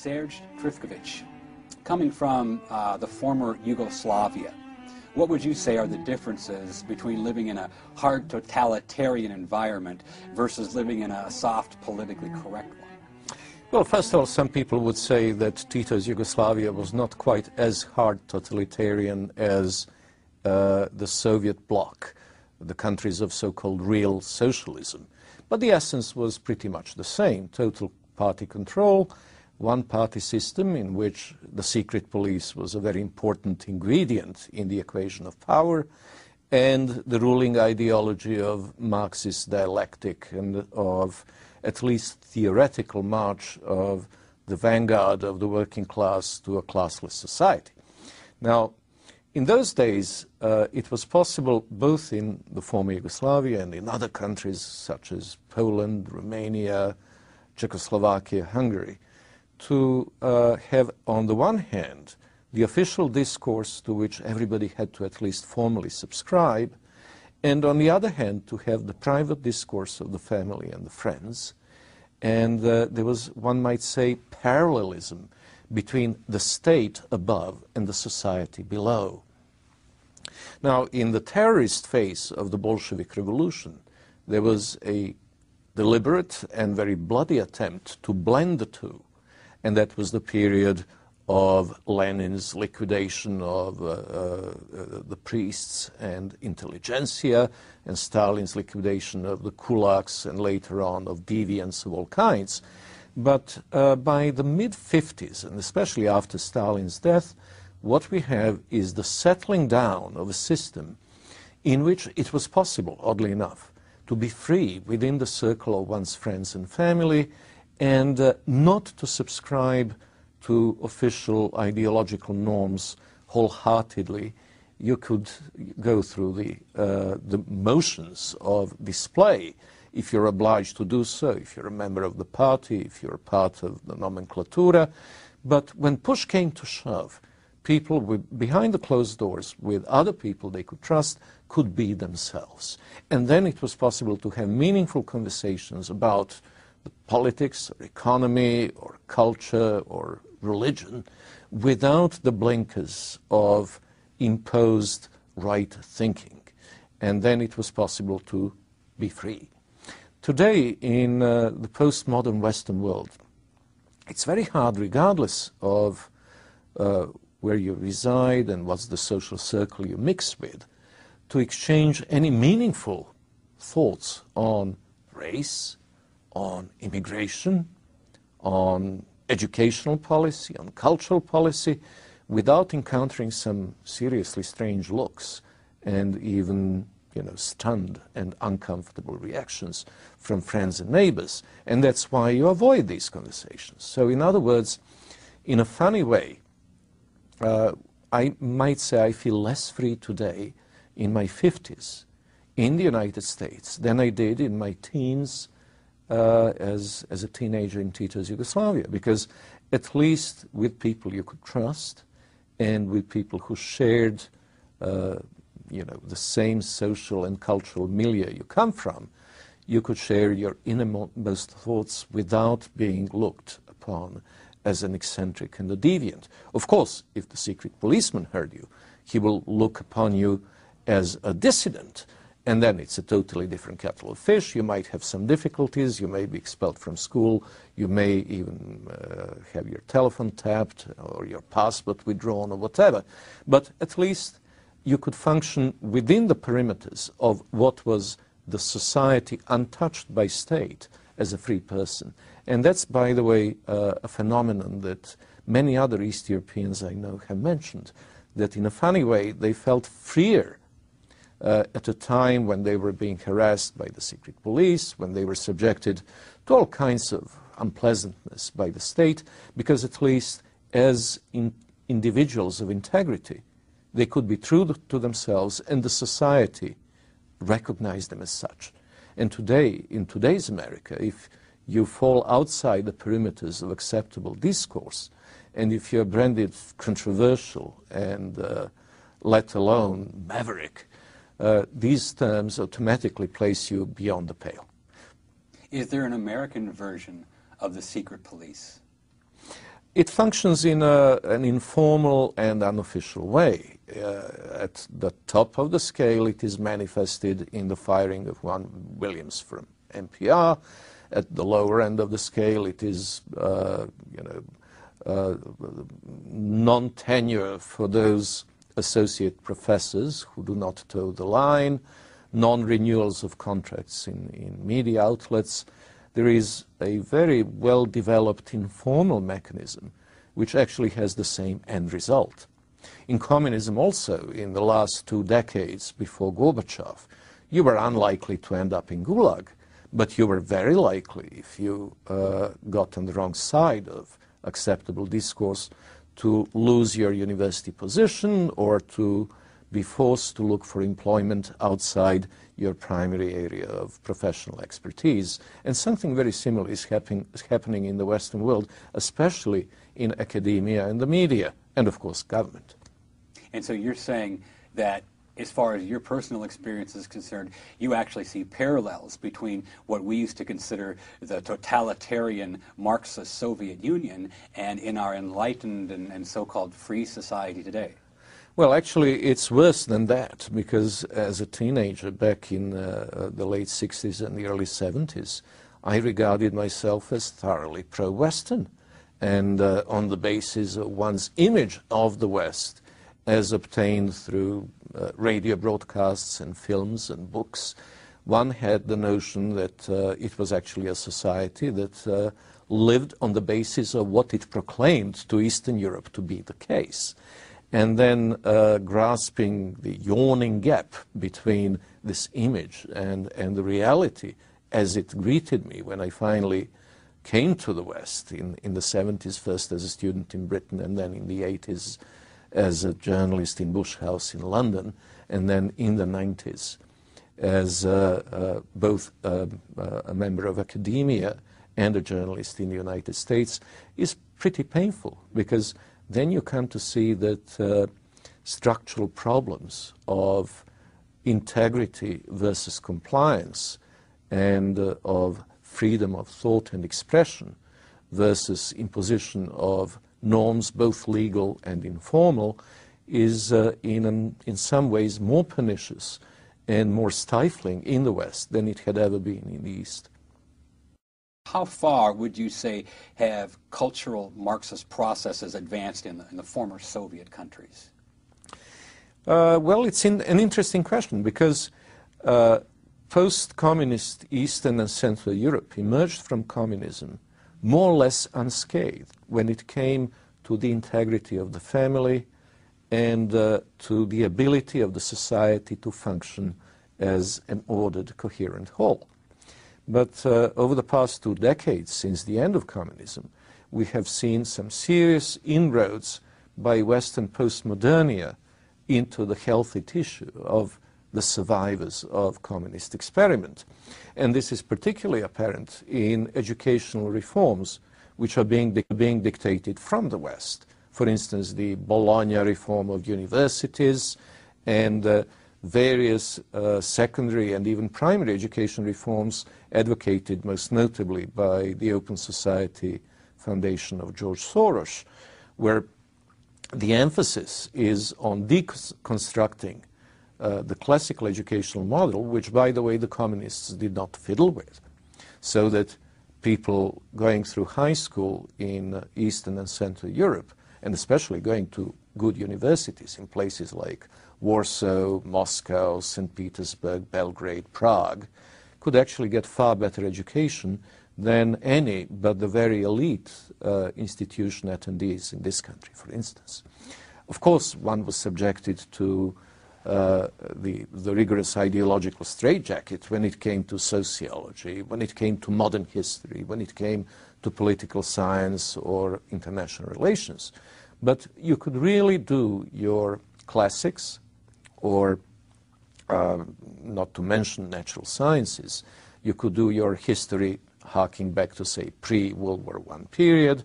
Srdja Trifkovic, coming from the former Yugoslavia, what would you say are the differences between living in a hard totalitarian environment versus living in a soft, politically correct one? Well, first of all, some people would say that Tito's Yugoslavia was not quite as hard totalitarian as the Soviet bloc, the countries of so-called real socialism. But the essence was pretty much the same: total party control, one-party system in which the secret police was a very important ingredient in the equation of power, and the ruling ideology of Marxist dialectic and of at least theoretical march of the vanguard of the working class to a classless society. Now, in those days, it was possible both in the former Yugoslavia and in other countries such as Poland, Romania, Czechoslovakia, Hungary, to have, on the one hand, the official discourse to which everybody had to at least formally subscribe, and on the other hand, to have the private discourse of the family and the friends. And there was, one might say, parallelism between the state above and the society below. Now, in the terrorist phase of the Bolshevik Revolution, there was a deliberate and very bloody attempt to blend the two. And that was the period of Lenin's liquidation of the priests and intelligentsia, and Stalin's liquidation of the kulaks, and later on of deviants of all kinds. But by the mid-50s, and especially after Stalin's death, what we have is the settling down of a system in which it was possible, oddly enough, to be free within the circle of one's friends and family, and not to subscribe to official ideological norms wholeheartedly. You could go through the motions of display if you're obliged to do so, if you're a member of the party, if you're part of the nomenclatura. But when push came to shove, people behind the closed doors with other people they could trust could be themselves. And then it was possible to have meaningful conversations about the politics or economy or culture or religion without the blinkers of imposed right thinking. And then it was possible to be free. Today, in the postmodern Western world, it's very hard, regardless of where you reside and what's the social circle you mix with, to exchange any meaningful thoughts on race, on immigration, on educational policy, on cultural policy, without encountering some seriously strange looks and even, stunned and uncomfortable reactions from friends and neighbors. And that's why you avoid these conversations. So in other words, in a funny way, I might say I feel less free today in my 50s in the United States than I did in my teens as a teenager in Tito's Yugoslavia, because at least with people you could trust and with people who shared the same social and cultural milieu you come from, you could share your innermost thoughts without being looked upon as an eccentric and a deviant. Of course, if the secret policeman heard you, he will look upon you as a dissident, and then it's a totally different kettle of fish. You might have some difficulties, you may be expelled from school, you may even have your telephone tapped or your passport withdrawn or whatever. But at least you could function within the perimeters of what was the society untouched by state as a free person. And that's, by the way, a phenomenon that many other East Europeans I know have mentioned, that in a funny way they felt freer at a time when they were being harassed by the secret police, when they were subjected to all kinds of unpleasantness by the state, because at least as individuals of integrity, they could be true to themselves and the society recognized them as such. And today, in today's America, if you fall outside the perimeters of acceptable discourse, and if you're branded controversial and let alone maverick, these terms automatically place you beyond the pale. Is there an American version of the secret police? It functions in an informal and unofficial way. At the top of the scale, it is manifested in the firing of Juan Williams from NPR. At the lower end of the scale, it is non-tenure for those associate professors who do not toe the line, non-renewals of contracts in media outlets. There is a very well-developed informal mechanism which actually has the same end result. In communism also, in the last 2 decades before Gorbachev, you were unlikely to end up in Gulag, but you were very likely, if you got on the wrong side of acceptable discourse, to lose your university position or to be forced to look for employment outside your primary area of professional expertise. And something very similar is happening in the Western world, especially in academia and the media, and of course government. And so you're saying that as far as your personal experience is concerned, you actually see parallels between what we used to consider the totalitarian Marxist Soviet Union and in our enlightened and so-called free society today. Well, actually, it's worse than that, because as a teenager back in the late 60s and the early 70s, I regarded myself as thoroughly pro-Western, and on the basis of one's image of the West as obtained through radio broadcasts and films and books, one had the notion that it was actually a society that lived on the basis of what it proclaimed to Eastern Europe to be the case. And then grasping the yawning gap between this image and the reality as it greeted me when I finally came to the West in the 70s, first as a student in Britain and then in the 80s as a journalist in Bush House in London, and then in the 90s as both a member of academia and a journalist in the United States, is pretty painful, because then you come to see that structural problems of integrity versus compliance and of freedom of thought and expression versus imposition of norms, both legal and informal, is in some ways more pernicious and more stifling in the West than it had ever been in the East. How far would you say have cultural Marxist processes advanced in the former Soviet countries? Well, it's an interesting question, because post-communist Eastern and Central Europe emerged from communism more or less unscathed when it came to the integrity of the family and to the ability of the society to function as an ordered, coherent whole. But over the past 2 decades, since the end of communism, we have seen some serious inroads by Western postmodernia into the healthy tissue of the survivors of communist experiment. And this is particularly apparent in educational reforms which are being dictated from the West. For instance, the Bologna reform of universities and various secondary and even primary education reforms advocated most notably by the Open Society Foundation of George Soros, where the emphasis is on deconstructing the classical educational model, which, by the way, the communists did not fiddle with, so that people going through high school in Eastern and Central Europe, and especially going to good universities in places like Warsaw, Moscow, St. Petersburg, Belgrade, Prague, could actually get far better education than any but the very elite institution attendees in this country, for instance. Of course, one was subjected to the rigorous ideological straitjacket when it came to sociology, when it came to modern history, when it came to political science or international relations. But you could really do your classics, or not to mention natural sciences, you could do your history harking back to, say, pre-World War I period,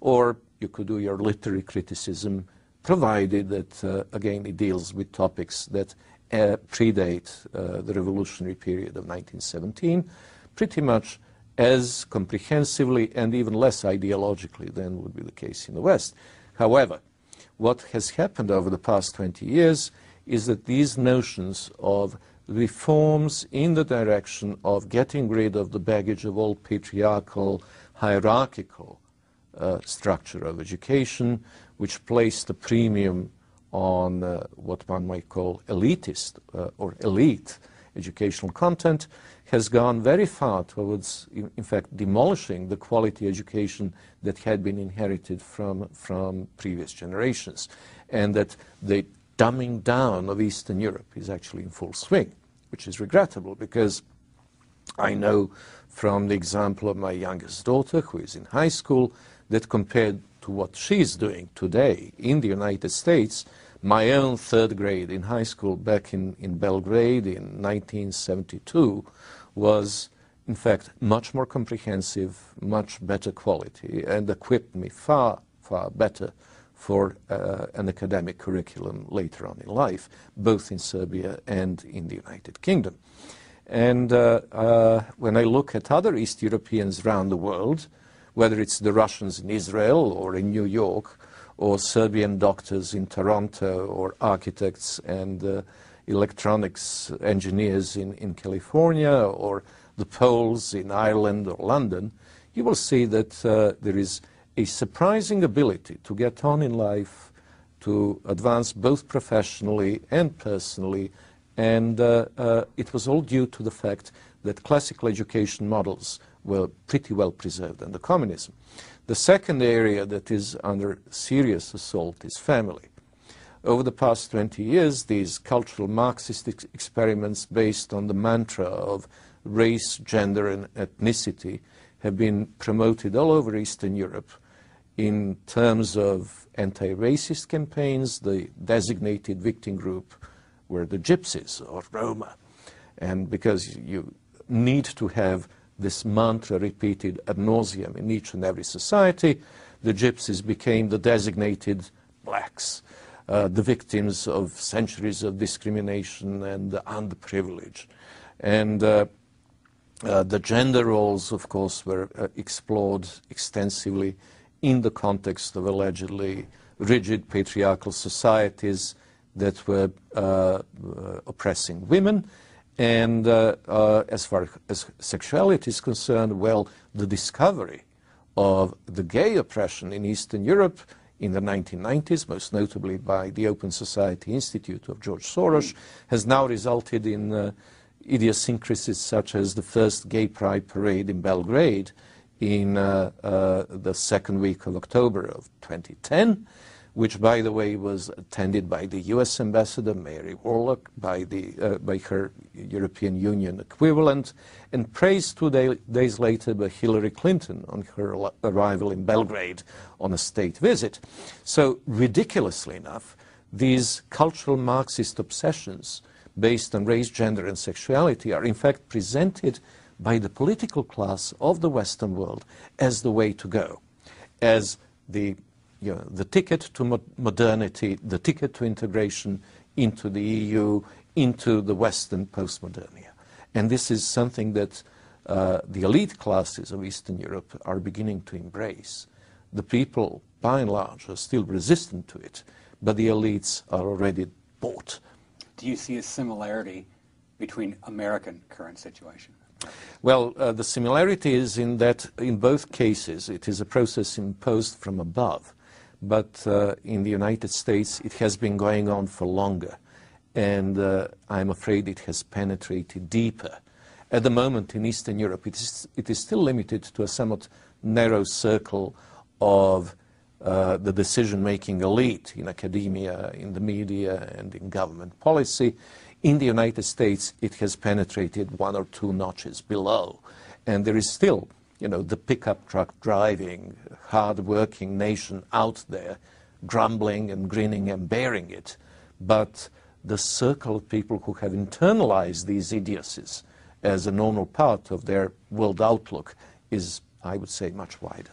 or you could do your literary criticism, provided that, again, it deals with topics that predate the revolutionary period of 1917, pretty much as comprehensively and even less ideologically than would be the case in the West. However, what has happened over the past 20 years is that these notions of reforms in the direction of getting rid of the baggage of old patriarchal, hierarchical structure of education, which placed a premium on what one might call elitist or elite educational content, has gone very far towards, in fact, demolishing the quality education that had been inherited from previous generations, and that the dumbing down of Eastern Europe is actually in full swing, which is regrettable, because I know from the example of my youngest daughter, who is in high school, that compared to what she's doing today in the United States, my own third grade in high school back in Belgrade in 1972 was, in fact, much more comprehensive, much better quality, and equipped me far, far better for an academic curriculum later on in life, both in Serbia and in the United Kingdom. And when I look at other East Europeans around the world, whether it's the Russians in Israel or in New York, or Serbian doctors in Toronto, or architects and electronics engineers in California, or the Poles in Ireland or London, you will see that there is a surprising ability to get on in life, to advance both professionally and personally, and it was all due to the fact that classical education models were pretty well preserved under communism. The second area that is under serious assault is family. Over the past 20 years, these cultural Marxist experiments based on the mantra of race, gender, and ethnicity have been promoted all over Eastern Europe in terms of anti-racist campaigns. The designated victim group were the Gypsies or Roma. And because you need to have this mantra repeated ad nauseum in each and every society, the Gypsies became the designated blacks, the victims of centuries of discrimination and the underprivileged. And the gender roles, of course, were explored extensively in the context of allegedly rigid patriarchal societies that were oppressing women. And as far as sexuality is concerned, well, the discovery of the gay oppression in Eastern Europe in the 1990s, most notably by the Open Society Institute of George Soros, has now resulted in idiosyncrasies such as the first gay pride parade in Belgrade in the second week of October of 2010, which, by the way, was attended by the U.S. Ambassador Mary Warlock, by her European Union equivalent, and praised 2 days later by Hillary Clinton on her arrival in Belgrade on a state visit. So, ridiculously enough, these cultural Marxist obsessions based on race, gender, and sexuality are in fact presented by the political class of the Western world as the way to go, as the ticket to modernity, the ticket to integration into the EU, into the Western postmodernia. And this is something that the elite classes of Eastern Europe are beginning to embrace. The people, by and large, are still resistant to it, but the elites are already bought. Do you see a similarity between American current situation? Well, the similarity is in that in both cases it is a process imposed from above. But in the United States, it has been going on for longer, and I'm afraid it has penetrated deeper. At the moment in Eastern Europe, it is still limited to a somewhat narrow circle of the decision-making elite in academia, in the media, and in government policy. In the United States, it has penetrated 1 or 2 notches below, and there is still the pickup truck driving, hard-working nation out there, grumbling and grinning and bearing it. But the circle of people who have internalized these idiocies as a normal part of their world outlook is, I would say, much wider.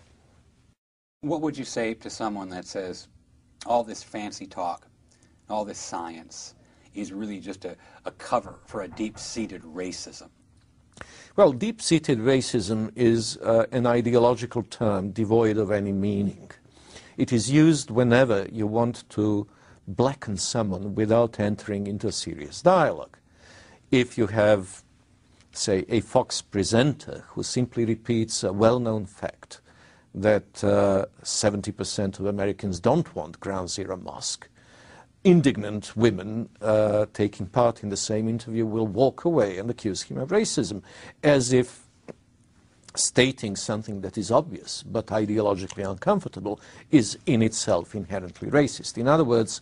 What would you say to someone that says all this fancy talk, all this science is really just a cover for a deep-seated racism? Well, deep-seated racism is an ideological term devoid of any meaning. It is used whenever you want to blacken someone without entering into a serious dialogue. If you have, say, a Fox presenter who simply repeats a well-known fact that 70% of Americans don't want Ground Zero Mosque, indignant women taking part in the same interview will walk away and accuse him of racism, as if stating something that is obvious but ideologically uncomfortable is in itself inherently racist. In other words,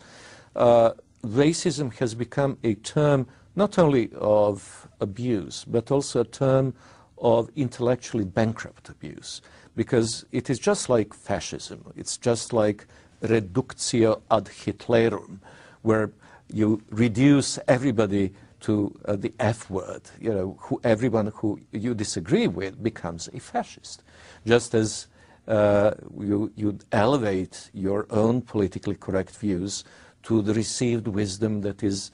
racism has become a term not only of abuse, but also a term of intellectually bankrupt abuse, because it is just like fascism. It's just like reductio ad Hitlerum, where you reduce everybody to the F word. You know, everyone who you disagree with becomes a fascist. Just as you elevate your own politically correct views to the received wisdom that is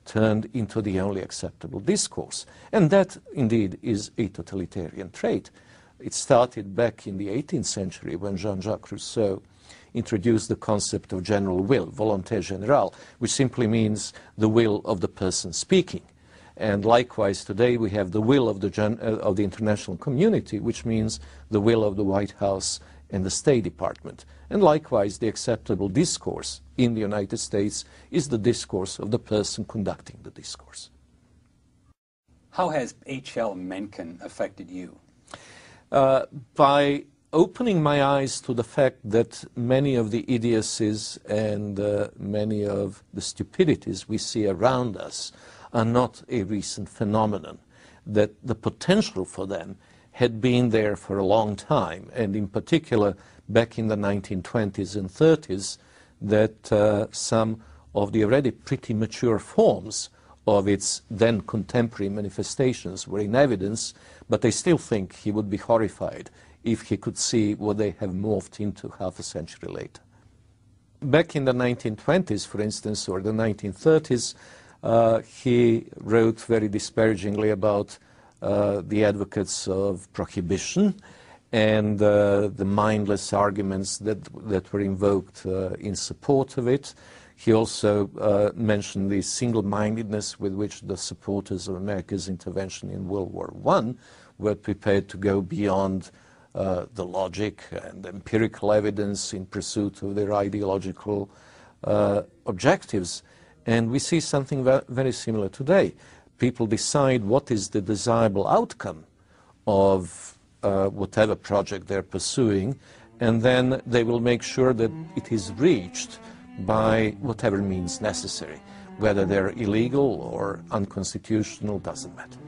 turned into the only acceptable discourse. And that, indeed, is a totalitarian trait. It started back in the 18th century when Jean-Jacques Rousseau introduced the concept of general will, volonté générale, which simply means the will of the person speaking. And likewise, today we have the will of the international community, which means the will of the White House and the State Department. And likewise, the acceptable discourse in the United States is the discourse of the person conducting the discourse. How has H.L. Mencken affected you? By opening my eyes to the fact that many of the idiocies and many of the stupidities we see around us are not a recent phenomenon, that the potential for them had been there for a long time, and in particular back in the 1920s and 30s, that some of the already pretty mature forms of its then contemporary manifestations were in evidence, but I still think he would be horrified if he could see what they have morphed into half a century later. Back in the 1920s, for instance, or the 1930s, he wrote very disparagingly about the advocates of prohibition and the mindless arguments that were invoked in support of it. He also mentioned the single-mindedness with which the supporters of America's intervention in World War I were prepared to go beyond the logic and empirical evidence in pursuit of their ideological objectives. And we see something very similar today. People decide what is the desirable outcome of whatever project they're pursuing, and then they will make sure that it is reached by whatever means necessary. Whether they're illegal or unconstitutional doesn't matter.